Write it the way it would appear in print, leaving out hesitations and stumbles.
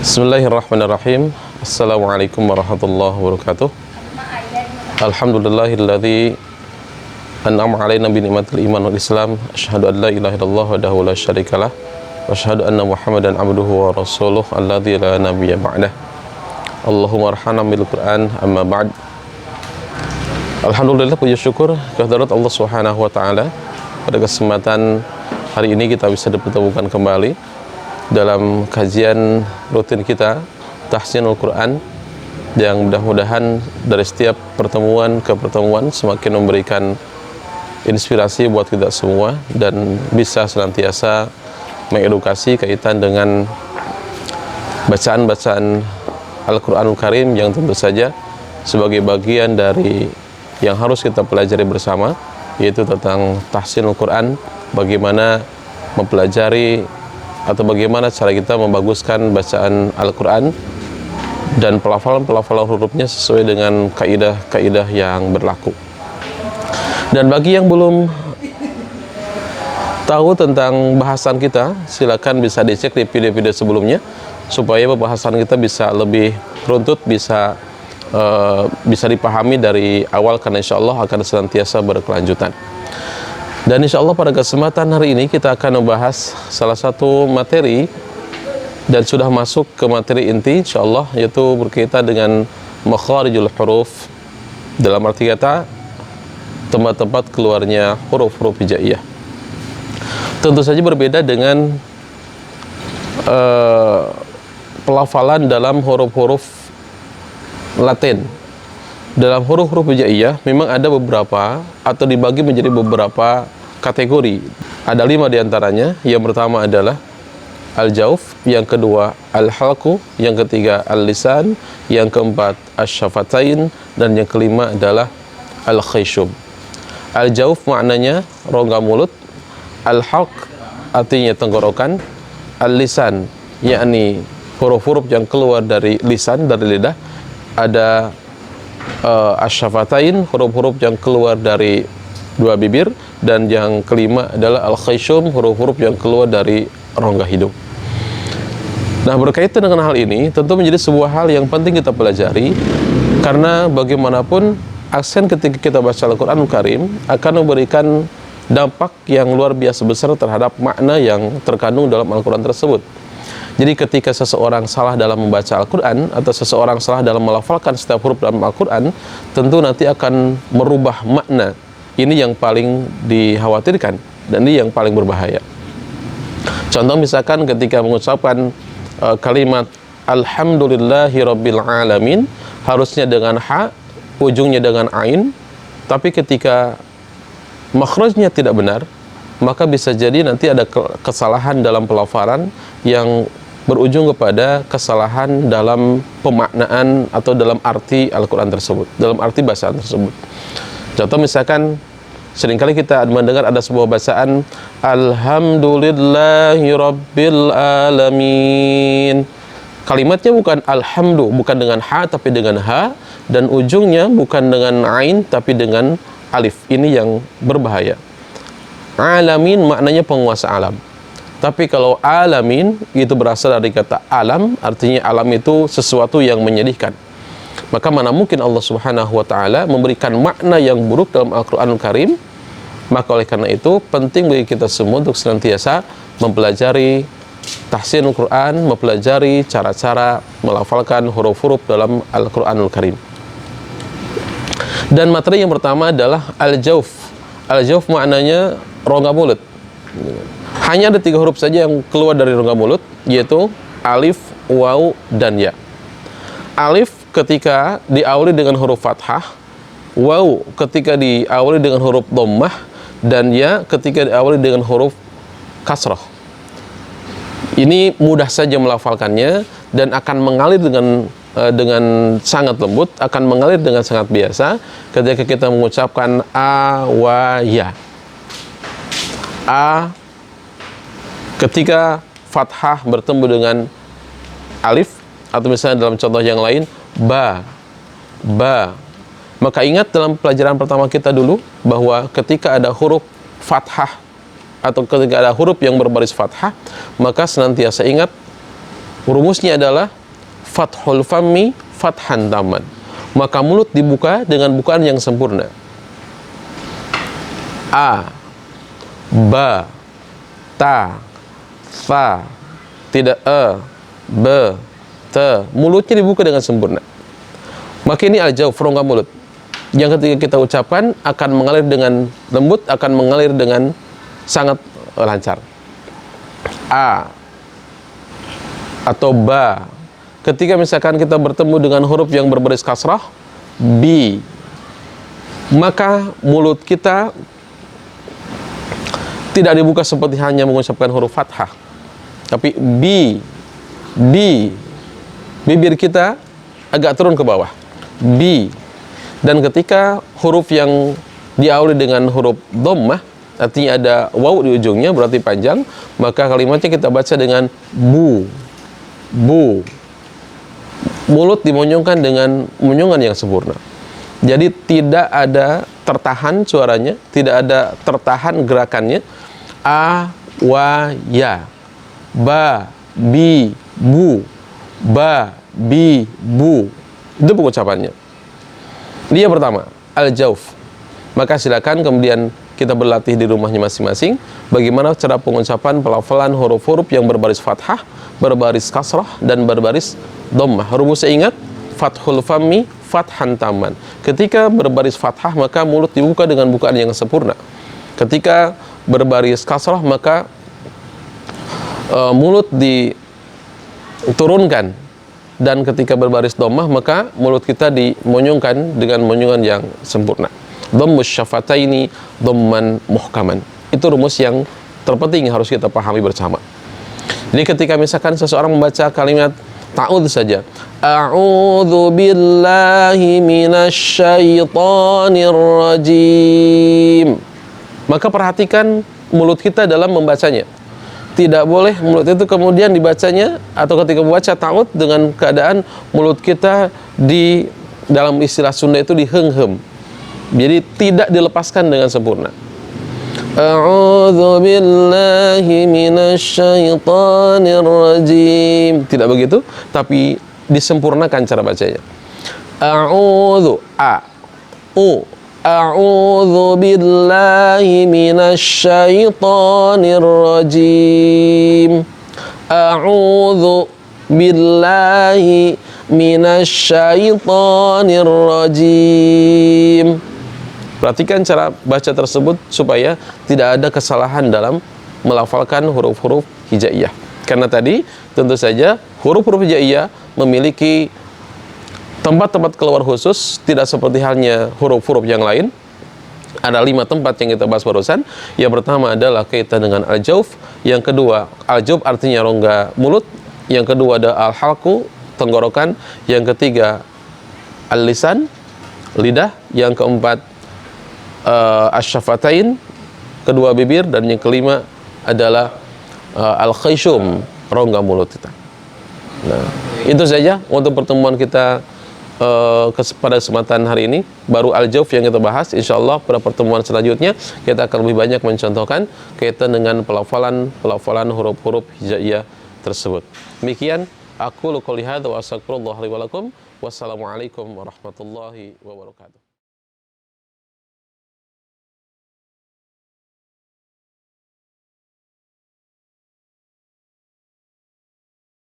Bismillahirrahmanirrahim. Assalamualaikum warahmatullahi wabarakatuh. Alhamdulillahilladzi an'ama alaina bi ni'matil iman wal islam. Asyhadu an la ilaha illallah wahdahu la syarikalah wa asyhadu anna Muhammadan abduhu wa rasuluh alladzi la nabiyya ba'dah. Allahumma arhamna bil Qur'an amma ba'd. Alhamdulillah, puji syukur kehadirat Allah Subhanahu wa taala. Pada kesempatan hari ini kita bisa dipertemukan kembali dalam kajian rutin kita Tahsinul Quran, yang mudah-mudahan dari setiap pertemuan ke pertemuan semakin memberikan inspirasi buat kita semua dan bisa senantiasa mengedukasi kaitan dengan bacaan-bacaan Al-Quranul Karim yang tentu saja sebagai bagian dari yang harus kita pelajari bersama, yaitu tentang Tahsinul Quran, bagaimana mempelajari atau bagaimana cara kita membaguskan bacaan Al-Quran dan pelafalan hurufnya sesuai dengan kaidah-kaidah yang berlaku. Dan bagi yang belum tahu tentang bahasan kita, silakan bisa dicek di video-video sebelumnya supaya pembahasan kita bisa lebih runtut, bisa dipahami dari awal, karena insya Allah akan senantiasa berkelanjutan. Dan insya Allah pada kesempatan hari ini kita akan membahas salah satu materi dan sudah masuk ke materi inti insya Allah, yaitu berkaitan dengan makharijul huruf, dalam arti kata tempat-tempat keluarnya huruf-huruf hijaiyah. Tentu saja berbeda dengan pelafalan dalam huruf-huruf Latin. Dalam huruf-huruf hijaiyah memang ada beberapa atau dibagi menjadi beberapa kategori. Ada 5 diantaranya. Yang pertama adalah al-jauf, yang kedua al-halqu, yang ketiga al-lisan, yang keempat asy-syafatain, dan yang kelima adalah al-khayshum. Al-jauf maknanya rongga mulut, al-halq artinya tenggorokan, al-lisan yakni huruf-huruf yang keluar dari lisan, dari lidah. Ada asy-syafatain, huruf-huruf yang keluar dari dua bibir, dan yang kelima adalah al-khayshum, huruf-huruf yang keluar dari rongga hidung. Nah, berkaitan dengan hal ini tentu menjadi sebuah hal yang penting kita pelajari, karena bagaimanapun aksen ketika kita baca Al-Quranul Karim akan memberikan dampak yang luar biasa besar terhadap makna yang terkandung dalam Al-Quran tersebut. Jadi ketika seseorang salah dalam membaca Al-Quran atau seseorang salah dalam melafalkan setiap huruf dalam Al-Quran, tentu nanti akan merubah makna. Ini yang paling dikhawatirkan dan ini yang paling berbahaya. Contoh misalkan ketika mengucapkan kalimat Alhamdulillahi Rabbil Alamin, harusnya dengan ha, ujungnya dengan ain, tapi ketika makhrajnya tidak benar, maka bisa jadi nanti ada kesalahan dalam pelafalan yang berujung kepada kesalahan dalam pemaknaan atau dalam arti Al-Quran tersebut, dalam arti bacaan tersebut. Contoh misalkan seringkali kita mendengar ada sebuah bacaan Alhamdulillahi Rabbil Alamin. Kalimatnya bukan alhamdu, bukan dengan ha tapi dengan ha, dan ujungnya bukan dengan ain tapi dengan alif. Ini yang berbahaya. Alamin maknanya penguasa alam. Tapi kalau alamin itu berasal dari kata alam, artinya alam itu sesuatu yang menyedihkan. Maka mana mungkin Allah Subhanahu wa taala memberikan makna yang buruk dalam Al-Qur'anul Karim. Maka oleh karena itu penting bagi kita semua untuk senantiasa mempelajari tahsinul Quran, mempelajari cara-cara melafalkan huruf-huruf dalam Al-Qur'anul Karim. Dan materi yang pertama adalah al-jauf. Al-jauf maknanya rongga mulut. Hanya ada 3 huruf saja yang keluar dari rongga mulut, yaitu alif, waw, dan ya. Alif ketika diawali dengan huruf fathah, waw ketika diawali dengan huruf dhammah, dan ya ketika diawali dengan huruf kasrah. Ini mudah saja melafalkannya dan akan mengalir dengan sangat lembut, akan mengalir dengan sangat biasa ketika kita mengucapkan a, wa, ya. A ketika fathah bertemu dengan alif, atau misalnya dalam contoh yang lain ba. Maka ingat dalam pelajaran pertama kita dulu bahwa ketika ada huruf fathah atau ketika ada huruf yang berbaris fathah, maka senantiasa ingat Rumusnya adalah fathul fammi fathan taman. Maka mulut dibuka dengan bukaan yang sempurna. A, ba, ta, fa, tidak e, be, te. Mulutnya dibuka dengan sempurna. Maka ini al-jawf, rongga mulut, yang ketika kita ucapkan akan mengalir dengan lembut, akan mengalir dengan sangat lancar. A atau ba, ketika misalkan kita bertemu dengan huruf yang berbaris kasrah, bi, maka mulut kita tidak dibuka seperti hanya mengucapkan huruf fathah, tapi bi, bibir kita agak turun ke bawah, bi. Dan ketika huruf yang diawali dengan huruf dhammah, artinya ada waw di ujungnya, berarti panjang, maka kalimatnya kita baca dengan bu, bu. Mulut dimonyongkan dengan monyongan yang sempurna. Jadi tidak ada tertahan suaranya, tidak ada tertahan gerakannya. A, wa, ya, ba, bi, bu, ba, bi, bu. Itu pengucapannya. Dia pertama, al-jawf. Maka silakan kemudian kita berlatih di rumahnya masing-masing bagaimana cara pengucapan pelafalan huruf-huruf yang berbaris fathah, berbaris kasrah, dan berbaris dhammah. Rumusnya ingat, fathul fammi fathan taman. Ketika berbaris fathah maka mulut dibuka dengan bukaan yang sempurna. Ketika berbaris kasrah maka mulut diturunkan, dan ketika berbaris dhammah maka mulut kita dimonyongkan dengan monyongan yang sempurna. Dhammus syafataini dhamman muhkaman. Itu rumus yang terpenting harus kita pahami bersama. Jadi ketika misalkan seseorang membaca kalimat ta'udz saja, a'udzu billahi minasyaitonir rajim, maka perhatikan mulut kita dalam membacanya. Tidak boleh mulut itu kemudian dibacanya atau ketika membaca ta'udz dengan keadaan mulut kita di dalam istilah Sunda itu dihenghem. Jadi tidak dilepaskan dengan sempurna. A'udzu billahi minasyaitonir rajim. Tidak begitu, tapi disempurnakan cara bacanya. A'udzu, a, u. A'udzu billahi minasyaitonir rajim. A'udzu billahi minasyaitonir rajim. Perhatikan cara baca tersebut supaya tidak ada kesalahan dalam melafalkan huruf-huruf hijaiyah. Karena tadi tentu saja huruf-huruf hijaiyah memiliki tempat-tempat keluar khusus, tidak seperti halnya huruf-huruf yang lain. Ada 5 tempat yang kita bahas barusan. Yang pertama adalah kaitan dengan al-jawf. Yang kedua, al-jawf artinya rongga mulut. Yang kedua ada al-halqu, tenggorokan. Yang ketiga, al-lisan, lidah. Yang keempat, asy-syafatain, kedua bibir. Dan yang kelima adalah al-khayshum, rongga mulut kita. Nah, itu saja untuk pertemuan kita pada kesempatan hari ini. Baru al-jawf yang kita bahas. InsyaAllah pada pertemuan selanjutnya kita akan lebih banyak mencontohkan kaitan dengan pelafalan huruf-huruf hijaiyah tersebut. Demikian aku qouli hadza wa astaghfirullah li wa lakum. Wassalamualaikum warahmatullahi wabarakatuh.